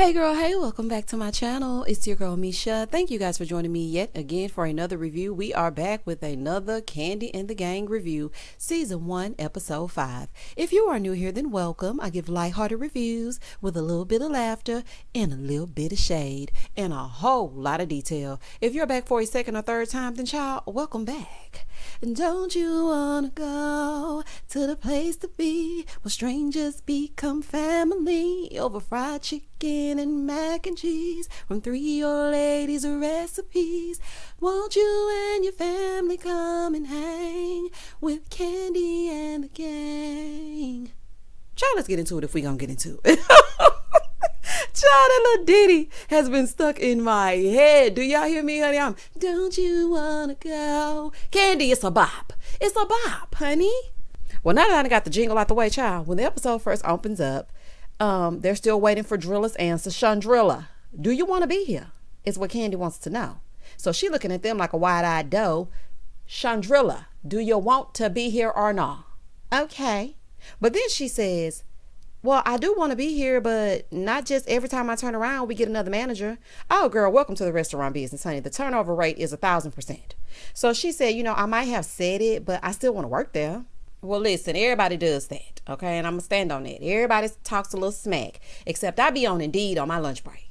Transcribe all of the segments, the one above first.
Hey girl, hey, welcome back to my channel. It's your girl Misha. Thank you guys for joining me yet again for another review. We are back with another Kandi and the Gang review, season 1, episode 5. If you are new here, then welcome. I give lighthearted reviews with a little bit of laughter and a little bit of shade and a whole lot of detail. If you're back for a second or third time, then child, welcome back. Don't you wanna go to the place to be where strangers become family over fried chicken and mac and cheese from 3 old ladies' recipes? Won't you and your family come and hang with Kandi and the Gang? Child, let's get into it if we gonna get into it. Child, that little ditty has been stuck in my head. Do y'all hear me, honey? Don't you wanna go? Kandi, it's a bop. It's a bop, honey. Well, now that I got the jingle out the way, child, when the episode first opens up, they're still waiting for Drilla's answer. Chandrilla, do you want to be here? Is what Kandi wants to know. So she looking at them like a wide-eyed doe. Chandrilla, do you want to be here or not? Okay. But then she says, well, I do want to be here, but not just every time I turn around, we get another manager. Oh, girl, welcome to the restaurant business, honey. The turnover rate is 1,000%. So she said, I might have said it, but I still want to work there. Well, listen, everybody does that, okay? And I'm going to stand on that. Everybody talks a little smack, except I be on Indeed on my lunch break.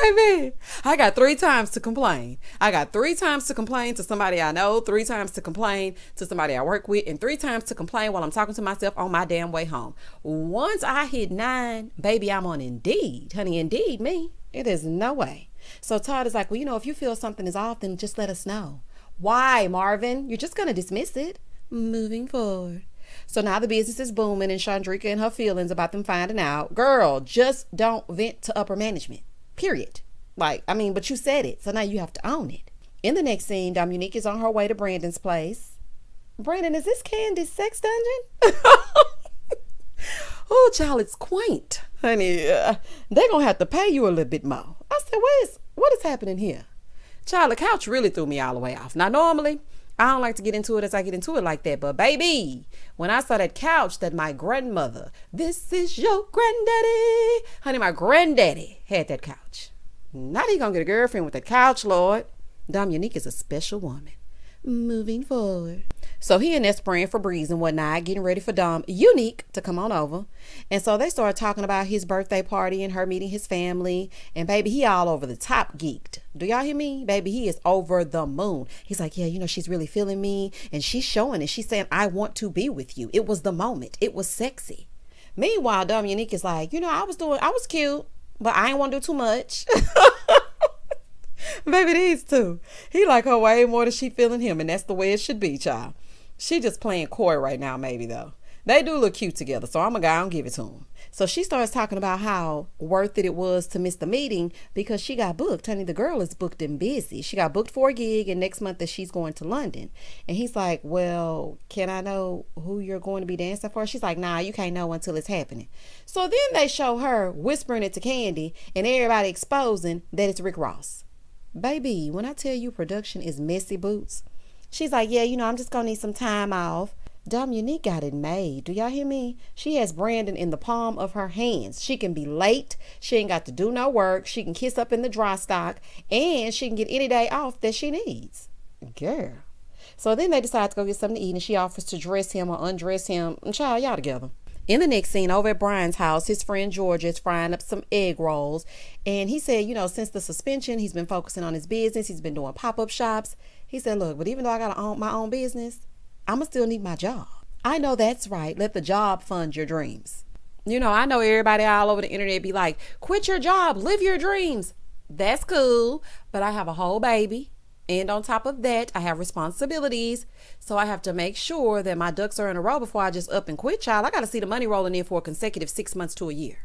Baby, I got 3 times to complain. I got 3 times to complain to somebody I know, 3 times to complain to somebody I work with, and 3 times to complain while I'm talking to myself on my damn way home. Once I hit 9, baby, I'm on Indeed. Honey, Indeed me. It is no way. So Todd is like, well, if you feel something is off, then just let us know. Why, Marvin? You're just going to dismiss it. Moving forward. So now the business is booming and Chandrika and her feelings about them finding out. Girl, just don't vent to upper management. Period. But you said it, so now you have to own it. In the next scene, Dominique is on her way to Brandon's place. Brandon, is this Candy's sex dungeon? Oh, child, it's quaint. Honey, they're going to have to pay you a little bit more. I said, what is happening here? Child, the couch really threw me all the way off. Now, normally, I don't like to get into it as I get into it like that. But baby, when I saw that couch that my grandmother, this is your granddaddy. Honey, my granddaddy had that couch. Not he gonna get a girlfriend with that couch, Lord. Dominique is a special woman. Moving forward. So he and that's praying for Breeze and whatnot, getting ready for Unique to come on over. And so they started talking about his birthday party and her meeting his family. And baby, he all over the top geeked. Do y'all hear me? Baby, he is over the moon. He's like, yeah, she's really feeling me. And she's showing it. She's saying, I want to be with you. It was the moment. It was sexy. Meanwhile, Dominique is like, I was cute, but I ain't want to do too much. Baby, these two. He like her way more than she feeling him. And that's the way it should be, child. She just playing coy right now, maybe, though. They do look cute together, so I'm a guy, I'll give it to him. So she starts talking about how worth it was to miss the meeting because she got booked. Honey, the girl is booked and busy. She got booked for a gig, and next month that she's going to London. And he's like, well, can I know who you're going to be dancing for? She's like, nah, you can't know until it's happening. So then they show her whispering it to Kandi and everybody exposing that it's Rick Ross. Baby, when I tell you production is messy boots, she's like, yeah, I'm just going to need some time off. Dominique got it made. Do y'all hear me? She has Brandon in the palm of her hands. She can be late. She ain't got to do no work. She can kiss up in the dry stock. And she can get any day off that she needs. Girl. So then they decide to go get something to eat. And she offers to dress him or undress him. And child, y'all together. In the next scene, over at Brian's house, his friend Georgia is frying up some egg rolls. And he said, since the suspension, he's been focusing on his business. He's been doing pop-up shops. He said, look, but even though I got to own my own business, I'm going to still need my job. I know that's right. Let the job fund your dreams. I know everybody all over the internet be like, quit your job, live your dreams. That's cool. But I have a whole baby. And on top of that, I have responsibilities. So I have to make sure that my ducks are in a row before I just up and quit, child. I got to see the money rolling in for a consecutive 6 months to a year.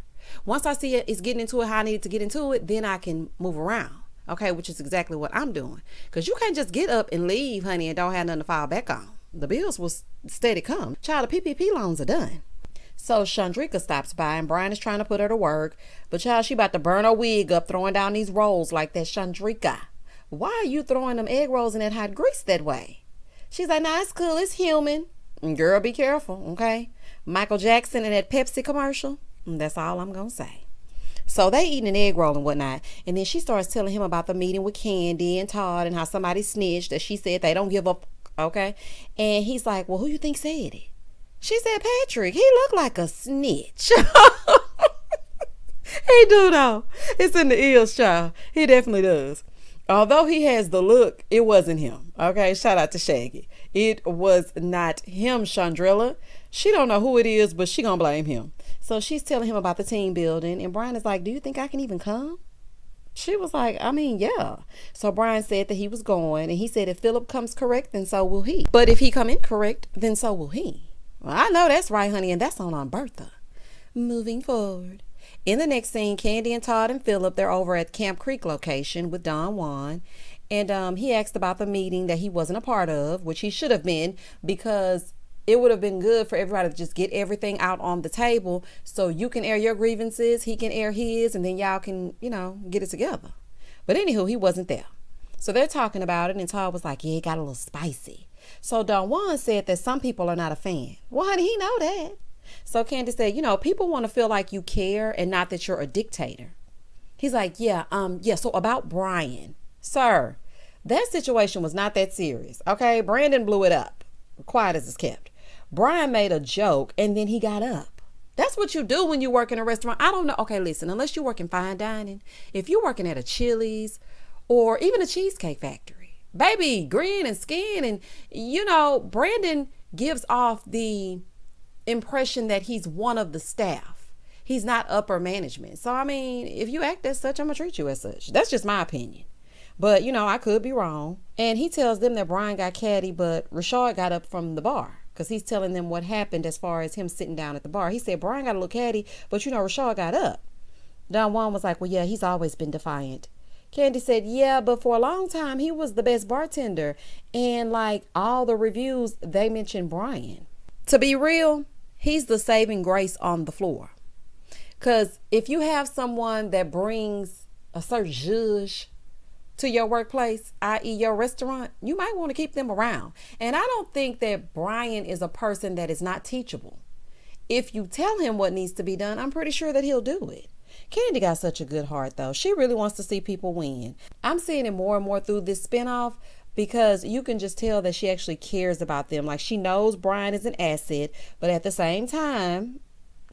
Once I see it's getting into it how I need to get into it, then I can move around. Okay, which is exactly what I'm doing. Because you can't just get up and leave, honey, and don't have nothing to fall back on. The bills will steady come. Child, the PPP loans are done. So Chandrika stops by and Brian is trying to put her to work. But child, she about to burn her wig up throwing down these rolls like that. Chandrika, why are you throwing them egg rolls in that hot grease that way? She's like, nah, it's cool. It's human. Girl, be careful, okay? Michael Jackson in that Pepsi commercial. That's all I'm going to say. So they eating an egg roll and whatnot. And then she starts telling him about the meeting with Kandi and Todd and how somebody snitched that she said they don't give up. Okay. And he's like, well, who you think said it? She said, Patrick. He looked like a snitch. He do though. It's in the ears, child. He definitely does. Although he has the look, it wasn't him. Okay, shout out to Shaggy. It was not him, Chandrilla. She don't know who it is, but she gonna blame him. So she's telling him about the team building, and Brian is like, do you think I can even come? She was like, I mean, yeah. So Brian said that he was going, and he said if Philip comes correct, then so will he. But if he come incorrect, then so will he. Well, I know that's right, honey, and that's on Bertha. Moving forward. In the next scene, Kandi and Todd and Philip, they're over at Camp Creek location with Don Juan. And he asked about the meeting that he wasn't a part of, which he should have been, because it would have been good for everybody to just get everything out on the table so you can air your grievances, he can air his, and then y'all can, get it together. But anywho, he wasn't there. So they're talking about it, and Todd was like, yeah, it got a little spicy. So Don Juan said that some people are not a fan. Well, honey, he know that. So Kandi said, people want to feel like you care and not that you're a dictator. He's like, yeah, so about Brian. Sir, that situation was not that serious. Okay, Brandon blew it up. Quiet as it's kept. Brian made a joke and then he got up. That's what you do when you work in a restaurant. I don't know. Okay, listen, unless you work in fine dining, if you're working at a Chili's or even a Cheesecake Factory, baby, grin and skin. And, Brandon gives off the impression that he's one of the staff. He's not upper management. So, I mean, if you act as such, I'm going to treat you as such. That's just my opinion. But, I could be wrong. And he tells them that Brian got catty, but Rashad got up from the bar because he's telling them what happened as far as him sitting down at the bar. He said, Brian got a little catty, but, Rashad got up. Don Juan was like, well, yeah, he's always been defiant. Kandi said, yeah, but for a long time, he was the best bartender. And like all the reviews, they mentioned Brian. To be real, he's the saving grace on the floor. Because if you have someone that brings a certain zhuzh to your workplace, i.e. your restaurant, you might want to keep them around. And I don't think that Brian is a person that is not teachable. If you tell him what needs to be done, I'm pretty sure that he'll do it. Kandi got such a good heart, though. She really wants to see people win. I'm seeing it more and more through this spinoff because you can just tell that she actually cares about them. Like, she knows Brian is an asset, but at the same time,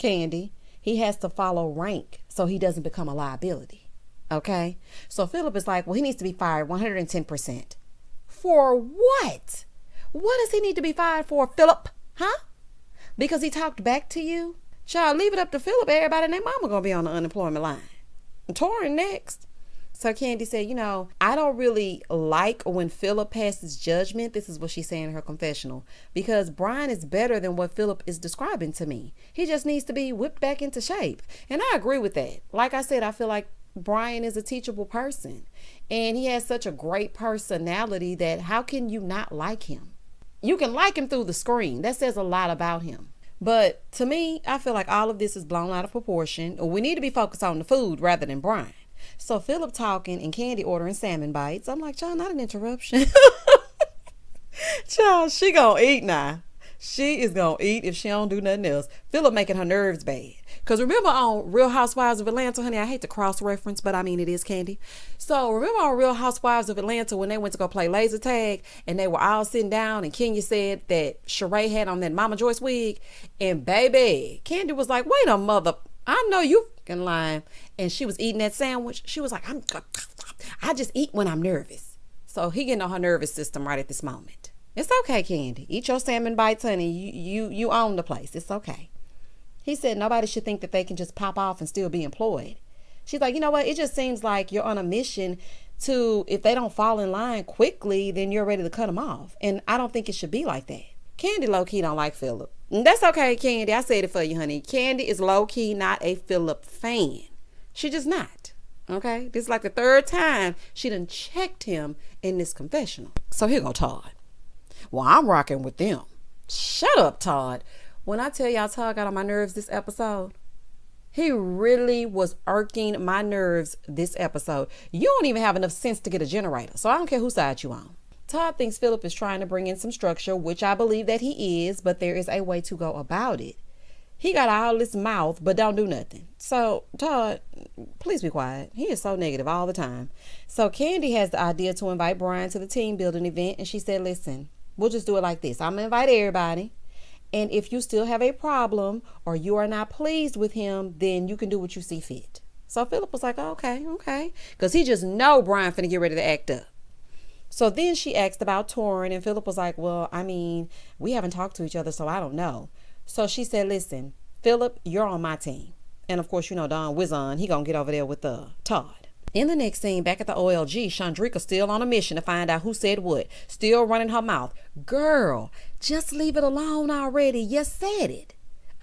Kandi, he has to follow rank so he doesn't become a liability. Okay? So Philip is like, well, he needs to be fired 110%. For what? What does he need to be fired for, Philip? Huh? Because he talked back to you? Child, leave it up to Philip. Everybody and their mama gonna be on the unemployment line. Torin next. So Kandi said, I don't really like when Philip passes judgment. This is what she's saying in her confessional. Because Brian is better than what Philip is describing to me. He just needs to be whipped back into shape. And I agree with that. Like I said, I feel like Brian is a teachable person. And he has such a great personality that how can you not like him? You can like him through the screen. That says a lot about him. But to me, I feel like all of this is blown out of proportion. We need to be focused on the food rather than Brian. So Philip talking and Kandi ordering salmon bites. I'm like, child, not an interruption. Child, she gonna eat now. She is gonna eat if she don't do nothing else. Philip making her nerves bad. Because remember on Real Housewives of Atlanta, honey, I hate to cross-reference, but I mean it is Kandi. So remember on Real Housewives of Atlanta when they went to go play laser tag and they were all sitting down and Kenya said that Sheree had on that Mama Joyce wig, and baby, Kandi was like, wait a mother, I know you fucking lying. And she was eating that sandwich. She was like, I just eat when I'm nervous. So he getting on her nervous system right at this moment. It's okay, Kandi. Eat your salmon bites, honey. You own the place. It's okay. He said nobody should think that they can just pop off and still be employed. She's like, you know what? It just seems like you're on a mission to, if they don't fall in line quickly, then you're ready to cut them off. And I don't think it should be like that. Kandi low-key don't like Philip. And that's okay, Kandi. I said it for you, honey. Kandi is low-key not a Philip fan. She just not. Okay? This is like the third time she done checked him in this confessional. So here go Todd. Well, I'm rocking with them. Shut up, Todd. When I tell y'all Todd got on my nerves this episode, he really was irking my nerves this episode. You don't even have enough sense to get a generator, so I don't care whose side you on. Todd thinks Philip is trying to bring in some structure, which I believe that he is, but there is a way to go about it. He got all this mouth, but don't do nothing. So, Todd, please be quiet. He is so negative all the time. So, Kandi has the idea to invite Brian to the team building event. And she said, listen, we'll just do it like this. I'm going to invite everybody. And if you still have a problem or you are not pleased with him, then you can do what you see fit. So, Philip was like, okay. Because he just know Brian finna get ready to act up. So then she asked about touring. And Philip was like, well, I mean, we haven't talked to each other, so I don't know. So she said, listen, Philip, you're on my team. And of course, you know, Don Wizon, he gonna get over there with Todd. In the next scene, back at the OLG, Chandrika still on a mission to find out who said what. Still running her mouth. Girl, just leave it alone already. You said it.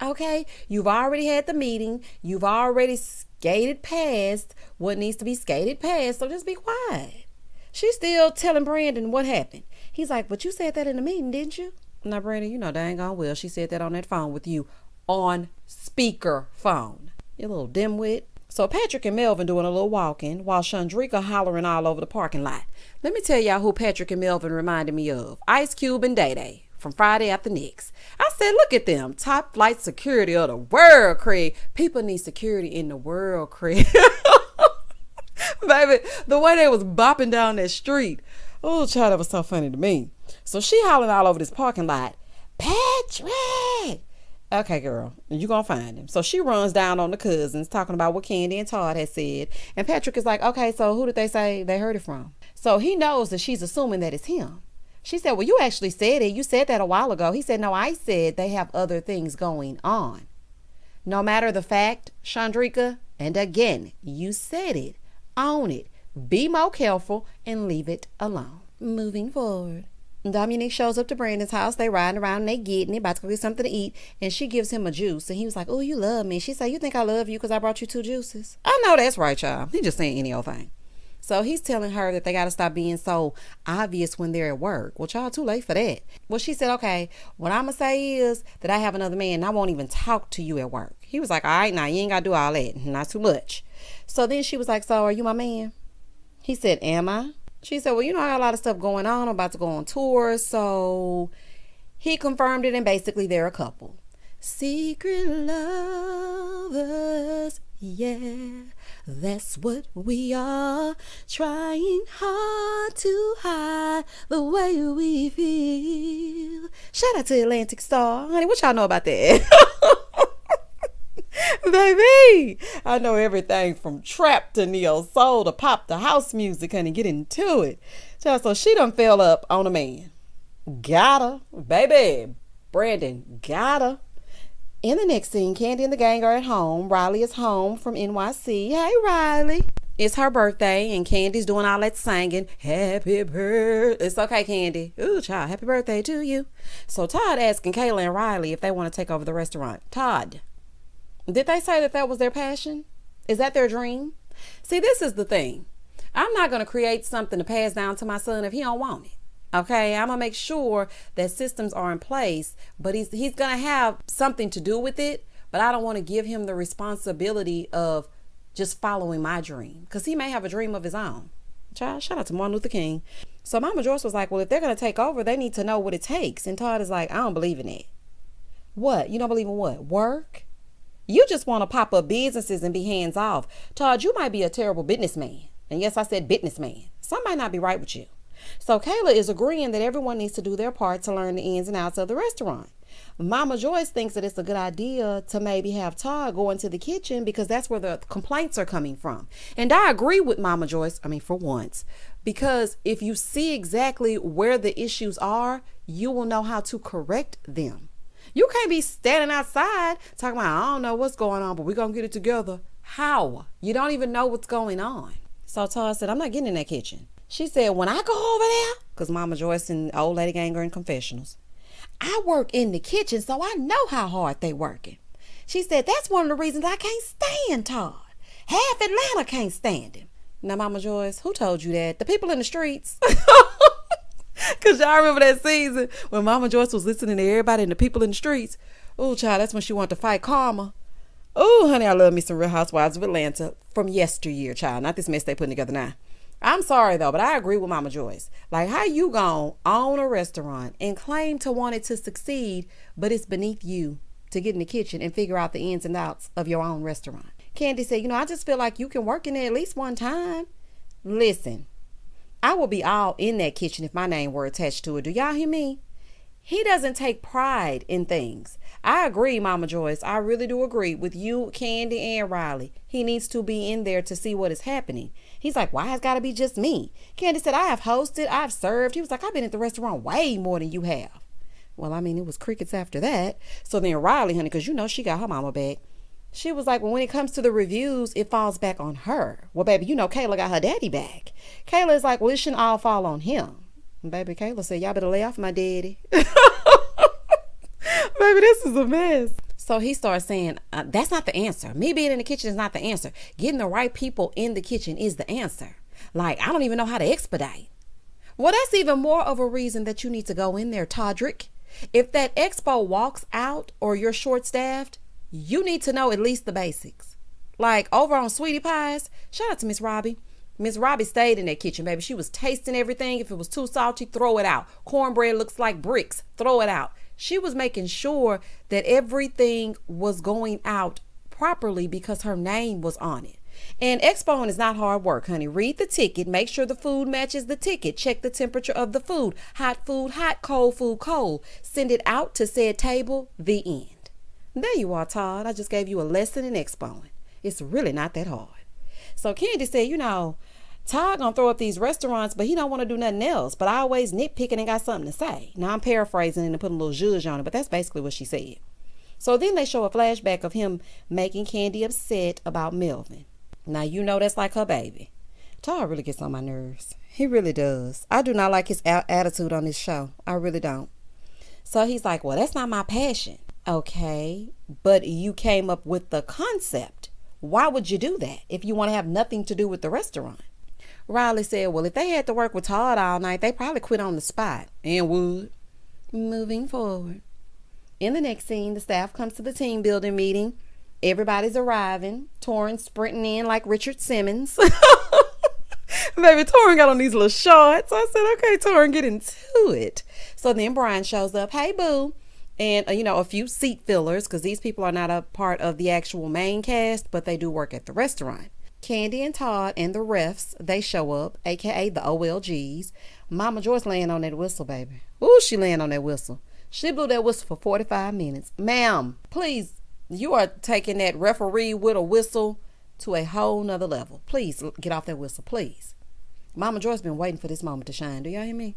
Okay? You've already had the meeting. You've already skated past what needs to be skated past. So just be quiet. She's still telling Brandon what happened. He's like, but you said that in the meeting, didn't you? Now, Brandon, you know dang on well she said that on that phone with you on speaker phone. You little dimwit. So Patrick and Melvin doing a little walking while Chandrika hollering all over the parking lot. Let me tell y'all who Patrick and Melvin reminded me of. Ice Cube and Day Day from Friday After Next. I said, look at them. Top flight security of the world, Craig. People need security in the world, Craig. Baby, the way they was bopping down that street. Oh, child, that was so funny to me. So she hollering all over this parking lot. Patrick! Okay, girl, you gonna find him. So she runs down on the cousins talking about what Kandi and Todd had said. And Patrick is like, okay, so who did they say they heard it from? So he knows that she's assuming that it's him. She said, well, you actually said it. You said that a while ago. He said, no, I said they have other things going on. No matter the fact, Chandrika, and again, you said it. Own it. Be more careful and leave it alone. Moving forward. Dominique shows up to Brandon's house. They riding around and they getting it, about to go get something to eat. And she gives him a juice. And he was like, oh, you love me. She said, you think I love you because I brought you 2 juices? I know that's right, y'all. He just saying any old thing. So he's telling her that they got to stop being so obvious when they're at work. Well, y'all, too late for that. Well, she said, okay, what I'm going to say is that I have another man and I won't even talk to you at work. He was like, all right, now you ain't got to do all that. Not too much. So then she was like, so are you my man? He said, am I? She said, well, you know, I got a lot of stuff going on. I'm about to go on tour. So he confirmed it, and basically they're a couple. Secret lovers, yeah, that's what we are. Trying hard to hide the way we feel. Shout out to Atlantic Star. Honey, what y'all know about that? Baby, I know everything from trap to neo soul to pop to house music, honey. Get into it. So she done fell up on a man. Got her. Baby, Brandon, got her. In the next scene, Kandi and the gang are at home. Riley is home from NYC. Hey, Riley. It's her birthday, and Candy's doing all that singing. Happy birthday. It's okay, Kandi. Ooh, child, happy birthday to you. So Todd asking Kayla and Riley if they want to take over the restaurant. Todd, did they say that was their passion? Is that their dream? See, this is the thing. I'm not going to create something to pass down to my son if he don't want it. Okay, I'm going to make sure that systems are in place, but he's going to have something to do with it, but I don't want to give him the responsibility of just following my dream, because he may have a dream of his own. Child, shout out to Martin Luther King. So Mama Joyce was like, well, if they're going to take over, they need to know what it takes. And Todd is like, I don't believe in it. What? You don't believe in what? Work? You just want to pop up businesses and be hands off. Todd, you might be a terrible businessman. And yes, I said businessman. Some might not be right with you. So Kayla is agreeing that everyone needs to do their part to learn the ins and outs of the restaurant. Mama Joyce thinks that it's a good idea to maybe have Todd go into the kitchen because that's where the complaints are coming from. And I agree with Mama Joyce, for once, because if you see exactly where the issues are, you will know how to correct them. You can't be standing outside talking about, I don't know what's going on, but we're going to get it together. How? You don't even know what's going on. So Todd said, I'm not getting in that kitchen. She said, when I go over there, because Mama Joyce and Old Lady Gang are in confessionals, I work in the kitchen, so I know how hard they working. She said, that's one of the reasons I can't stand Todd. Half Atlanta can't stand him. Now, Mama Joyce, who told you that? The people in the streets. Because y'all remember that season when Mama Joyce was listening to everybody and the people in the streets. Oh, child, that's when she wanted to fight karma. Oh, honey, I love me some Real Housewives of Atlanta from yesteryear, child. Not this mess they putting together now. I'm sorry, though, but I agree with Mama Joyce. Like, how you gonna own a restaurant and claim to want it to succeed, but it's beneath you to get in the kitchen and figure out the ins and outs of your own restaurant. Kandi said, I just feel like you can work in there at least one time. Listen, I would be all in that kitchen if my name were attached to it. Do y'all hear me? He doesn't take pride in things. I agree, Mama Joyce. I really do agree with you, Kandi, and Riley. He needs to be in there to see what is happening. He's like, why has got to be just me? Kandi said, I have hosted, I've served. He was like, I've been at the restaurant way more than you have. Well, I mean, it was crickets after that. So then Riley, honey, because she got her mama back. She was like, well, when it comes to the reviews, it falls back on her. Well, baby, Kayla got her daddy back. Kayla is like, well, it shouldn't all fall on him. And baby, Kayla said, y'all better lay off my daddy. Baby, this is a mess. So he starts saying, that's not the answer. Me being in the kitchen is not the answer. Getting the right people in the kitchen is the answer. Like, I don't even know how to expedite. Well, that's even more of a reason that you need to go in there, Todrick. If that expo walks out or you're short-staffed, you need to know at least the basics. Like over on Sweetie Pies, shout out to Miss Robbie. Miss Robbie stayed in that kitchen, baby. She was tasting everything. If it was too salty, throw it out. Cornbread looks like bricks, throw it out. She was making sure that everything was going out properly because her name was on it. And expoing is not hard work, honey. Read the ticket. Make sure the food matches the ticket. Check the temperature of the food. Hot food, hot. Cold food, cold. Send it out to said table. The end. There you are, Todd. I just gave you a lesson in expoing. It's really not that hard. So Kandi said, Todd gonna throw up these restaurants, but he don't want to do nothing else. But I always nitpicking and got something to say. Now I'm paraphrasing and putting a little zhuzh on it, but that's basically what she said. So then they show a flashback of him making Kandi upset about Melvin. Now that's like her baby. Todd really gets on my nerves. He really does. I do not like his attitude on this show. I really don't. So he's like, well, that's not my passion. Okay, but you came up with the concept. Why would you do that if you want to have nothing to do with the restaurant? Riley said, well, if they had to work with Todd all night, they probably quit on the spot and would. Moving forward. In the next scene, the staff comes to the team building meeting. Everybody's arriving. Torrin sprinting in like Richard Simmons. Baby, Torrin got on these little shorts. I said, okay, Torrin, get into it. So then Brian shows up. Hey, boo. And, a few seat fillers because these people are not a part of the actual main cast, but they do work at the restaurant. Kandi and Todd and the refs, they show up, a.k.a. the OLGs. Mama Joyce laying on that whistle, baby. Ooh, she laying on that whistle. She blew that whistle for 45 minutes. Ma'am, please, you are taking that referee with a whistle to a whole nother level. Please get off that whistle, please. Mama Joyce been waiting for this moment to shine. Do y'all hear me?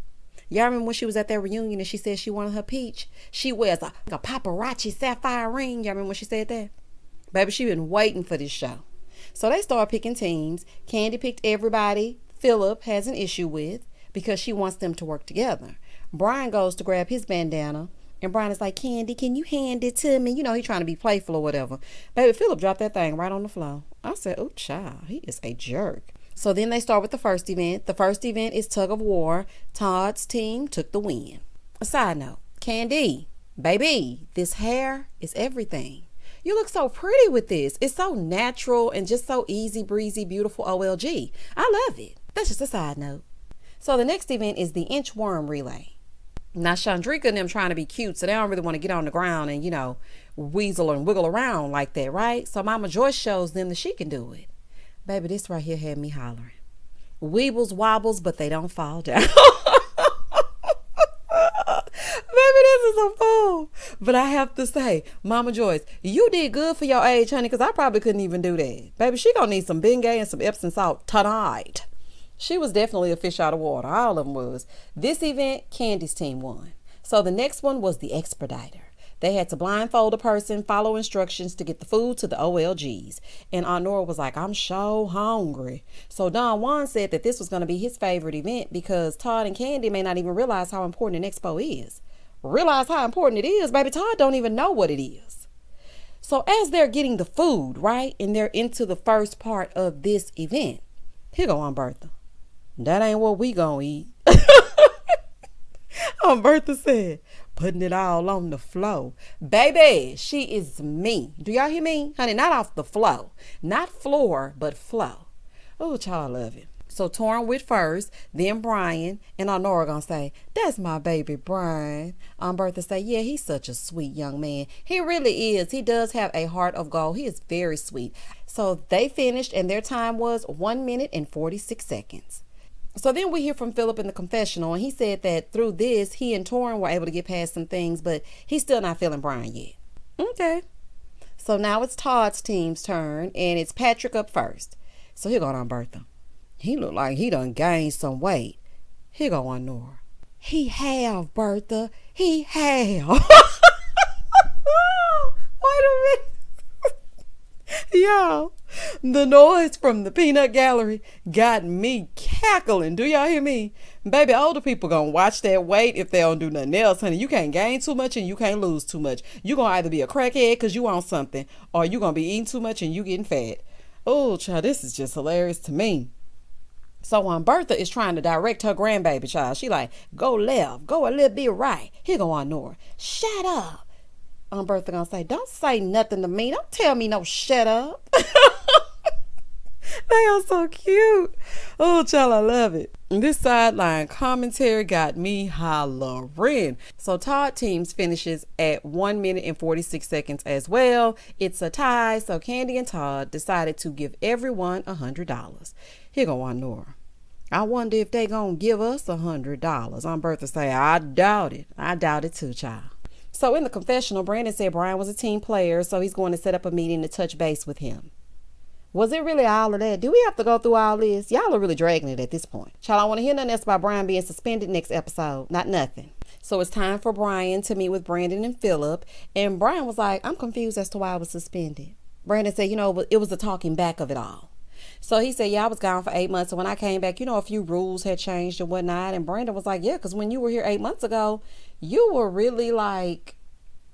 Y'all remember when she was at that reunion and she said she wanted her peach? She wears a paparazzi sapphire ring. Y'all remember when she said that? Baby, she been waiting for this show. So they start picking teams. Kandi picked everybody Philip has an issue with because she wants them to work together. Brian goes to grab his bandana and Brian is like, Kandi, can you hand it to me? He trying to be playful or whatever. Baby, Philip dropped that thing right on the floor. I said, oh, child, he is a jerk. So then they start with the first event. The first event is tug of war. Todd's team took the win. A side note, Kandi, baby, this hair is everything. You look so pretty with this. It's so natural and just so easy breezy, beautiful OLG. I love it. That's just a side note. So the next event is the inchworm relay. Now, Chandrika and them trying to be cute, so they don't really want to get on the ground and, weasel and wiggle around like that, right? So Mama Joyce shows them that she can do it. Baby, this right here had me hollering. Weebles, wobbles, but they don't fall down. Baby, this is a fool. But I have to say, Mama Joyce, you did good for your age, honey, because I probably couldn't even do that. Baby, she gonna need some Bengay and some Epsom salt tonight. She was definitely a fish out of water. All of them was. This event, Kandi's team won. So the next one was the expediter. They had to blindfold a person, follow instructions to get the food to the OLGs. And Aunt Nora was like, I'm so hungry. So Don Juan said that this was going to be his favorite event because Todd and Kandi may not even realize how important an expo is. Realize how important it is, baby. Todd don't even know what it is. So as they're getting the food, right, and they're into the first part of this event, here go Aunt Bertha. That ain't what we gonna eat. Aunt Bertha said, putting it all on the flow. Baby, she is me. Do y'all hear me? Honey, not off the flow. Not floor, but flow. Oh, child, I love it. So Torrin went first, then Brian, and Nora gonna say, "That's my baby Brian." Bertha say, "Yeah, he's such a sweet young man. He really is. He does have a heart of gold. He is very sweet." So they finished, and their time was 1 minute and 46 seconds. So then we hear from Philip in the confessional, and he said that through this, he and Torrin were able to get past some things, but he's still not feeling Brian yet. Okay. So now it's Todd's team's turn, and it's Patrick up first. So here go on Bertha. "He look like he done gained some weight." Here go on Nora. "He have, Bertha. He have." Wait a minute. Y'all, the noise from the peanut gallery got me cackling. Do y'all hear me? Baby, older people gonna watch that weight if they don't do nothing else, honey. You can't gain too much and you can't lose too much. You gonna either be a crackhead because you want something, or you gonna be eating too much and you getting fat. Oh, child, this is just hilarious to me. So Bertha is trying to direct her grandbaby child. She like, "Go left, go a little bit right." Here go on Nora. "Shut up." Bertha gonna say, "Don't say nothing to me. Don't tell me no shut up." They are so cute. Oh, child, I love it. This sideline commentary got me hollering. So Todd teams finishes at 1 minute and 46 seconds as well. It's a tie, so Kandi and Todd decided to give everyone $100. Here go on Nora. "I wonder if they gonna give us $100. Bertha say, "I doubt it." I doubt it too, child. So in the confessional, Brandon said Brian was a team player, so he's going to set up a meeting to touch base with him. Was it really all of that? Do we have to go through all this? Y'all are really dragging it at this point. Child, I want to hear nothing else about Brian being suspended next episode. Not nothing. So it's time for Brian to meet with Brandon and Philip. And Brian was like, "I'm confused as to why I was suspended." Brandon said, it was the talking back of it all. So he said, "Yeah, I was gone for 8 months. And when I came back, a few rules had changed and whatnot." And Brandon was like, "Yeah, because when you were here 8 months ago, you were really like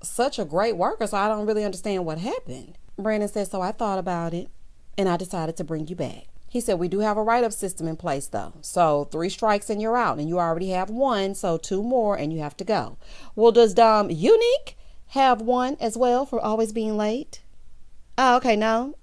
such a great worker. So I don't really understand what happened." Brandon said, "So I thought about it and I decided to bring you back." He said, "We do have a write-up system in place though. So 3 strikes and you're out, and you already have 1. So 2 more and you have to go." "Well, does Unique have 1 as well for always being late?" "Oh, okay. No.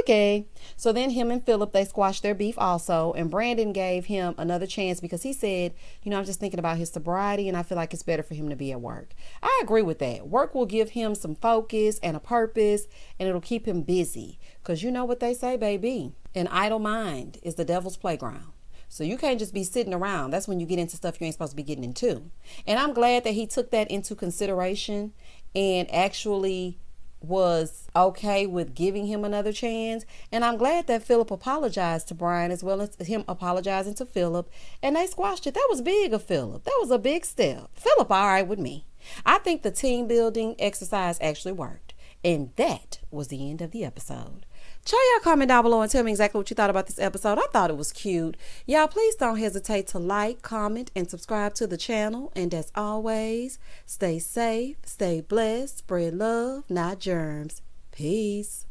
Okay." So then him and Philip, they squashed their beef also, and Brandon gave him another chance because he said, "I'm just thinking about his sobriety and I feel like it's better for him to be at work." I agree with that. Work will give him some focus and a purpose, and it'll keep him busy, because you know what they say, baby, an idle mind is the devil's playground. So you can't just be sitting around. That's when you get into stuff you ain't supposed to be getting into. And I'm glad that he took that into consideration and actually was okay with giving him another chance. And I'm glad that Philip apologized to Brian as well as him apologizing to Philip, and they squashed it. That was big of Philip. That was a big step. Philip all right with me. I think the team building exercise actually worked. And that was the end of the episode. Y'all comment down below and tell me exactly what you thought about this episode. I thought it was cute. Y'all, please don't hesitate to like, comment, and subscribe to the channel. And as always, stay safe, stay blessed, spread love, not germs. Peace.